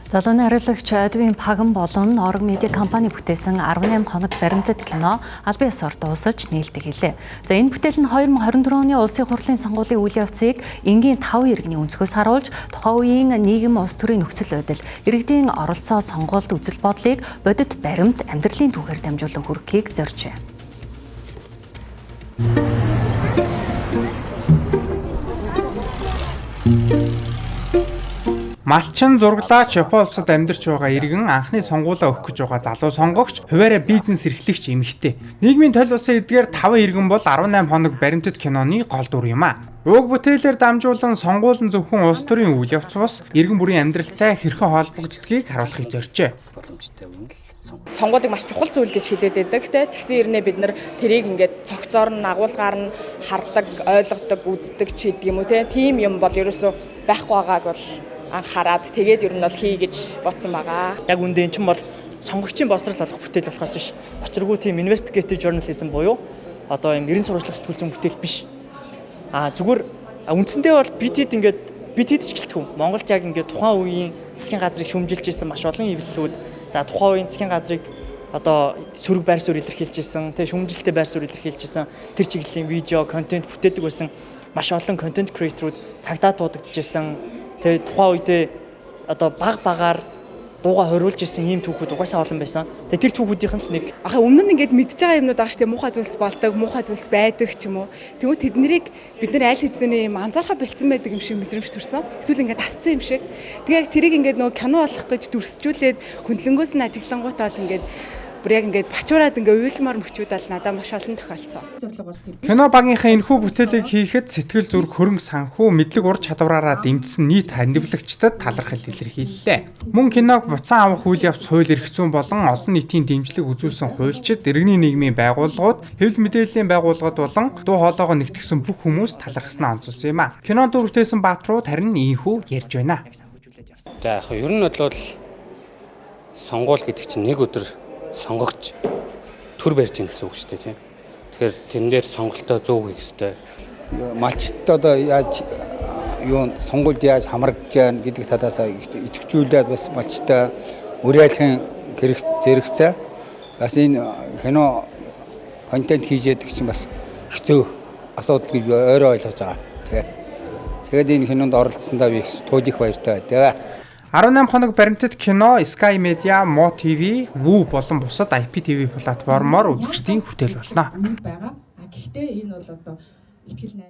Залууны хариуцлагч Эдвин Паган болон Орог медиа компани бүтээсэн 18 хоног баримтат кино албан ёсоор дуусаж нээлттэй хэлээ. За энэ бүтээл нь 2024 оны улсын хурлын сонгуулийн үйл явцыг энгийн 5 иргэний өнцгөөс харуулж тухайн үеийн нийгэм улс төрийн нөхцөл байдал, иргэдийн оролцоо сонгуульд үзэл бодлыг бодит баримт амьдралын түүхээр дамжуулан хүргэхийг зоржээ. Малчин зураглаач Япон улсад амьдарч байгаа иргэн анхны сонгуулаа өгөх гэж байгаа залуу сонгогч, хуваараа бизнес эрхлэгч эмэгтэй. Нийгмийн толь улсын эдгээр 5 иргэн бол 18 хоног баримтат киноны гол дүр юм а. Уг бүтээлээр дамжуулан сонгуулийн зөвхөн улс төрийн үйл явц бус иргэн бүрийн амьдралтай хэрхэн холбогддгийг харуулахыг зоржээ. Сонгуулийг маш чухал зүйл гэж хэлээд байдаг. Тэгсэн хэрнээ бид нар тэрийг ингээд цогцоор нь агуулгаар нь хардаг, ойлгодог, үздэг ч гэдэг юм уу тийм юм бол ерөөсөө байхгүй байгааг бол анхаарад тэгээд ер нь бол хий гэж бодсон байгаа. Яг үндэ эн чинь бол сонгогчийн боловсрол олох бүтээл болохоос биш. Учиргүй тийм investigative journalism буюу одоо юм ерэн сурвалжлах сэтгүүл зүйн бүтээл биш. Зүгээр үндсэндээ бол бид ч гэлтгүй. Монголд яг ингээд тухайн үеийн засгийн газрыг шүүмжилж ирсэн маш олон эвлэлүүд, за тухайн үеийн засгийн газрыг одоо сөрөг байр суурь илэрхийлж ирсэн, тэг шүүмжилттэй байр суурь илэрхийлж ирсэн, тэр чиглэлийн видео, контент бүтээдэг байсан маш олон контент креаторууд цагдаа дуудагдчихсан. Тэгээ тухайн үедээ одоо багаар дууга хориулж ирсэн ийм түүхүүд угаасаа олон байсан. Тэгээ тэр түүхүүдийнх нь л нэг. Өмнө нь ингээд мэдж байгаа юмнууд байгаа шүү дээ. Муухай зүйлс болдог, муухай зүйлс байдаг ч юм уу. Тэгвэл тэднийг бид нар аль хэзээ юм анзаархаа бэлдсэн байдаг юм шиг мэдрэмж төрсөн. Эсвэл ингээд тасцсан юм шиг. Тэгээ яг тэрийг ингээд нөгөө кино болох гэж дүрсжүүлээд хөндлөнгөөс нь ажиглангуутаа л ингээд бүр яг ингээд бачуураад ингээд уйлмаар мөчүүдэл надад маш олон тохиолдсон. Кино багийнхаа энэхүү бүтээлийг хийхэд сэтгэл зүрх хөрөнгө санхүү мэдлэг ур чадвараараа дэмжсэн нийт ханиулагчдад талархал илэрхийллээ. Мөн киног буцаан авах үйл явц хууль эрх зүйн болон олон нийтийн дэмжлэг үзүүлсэн хуульчид, иргэний нийгмийн байгууллагууд, хэвлэл мэдээллийн байгууллагууд болон дуу хоолойгоо нэгтгэсэн бүх хүмүүс талархснаа онцолсон юм а. Кинонд дүрвтэйсэн баатрууд харин ийхүү ярьж байна. За яг ер нь бол сонгуул гэдэг чинь нэг өдөр сонгогч төр барьж ийн гэсэн үг шүү дээ тийм. Тэгэхээр тэн дээр сонголтоо зөв хийх хэрэгтэй. Малчд одоо яаж сонгуульд яаж хамрагдж яана гэдэг талаас идэвхжүүлээд бас малчтай уриалахын зэрэгцээ. Бас энэ кино контент хийж яадаг чинь бас хэцүү асуудал гэж өөрөө ойлгож байгаа. Тэгээд энэ кинонд оролцсондоо би тууж их баяртай байдаг. 18 хоног баримтат кино Sky Media, Mo TV, Woo болон бусад IPTV платформоор үзэгчдийн хүртэл болно. Гэхдээ энэ бол одоо ихтгэл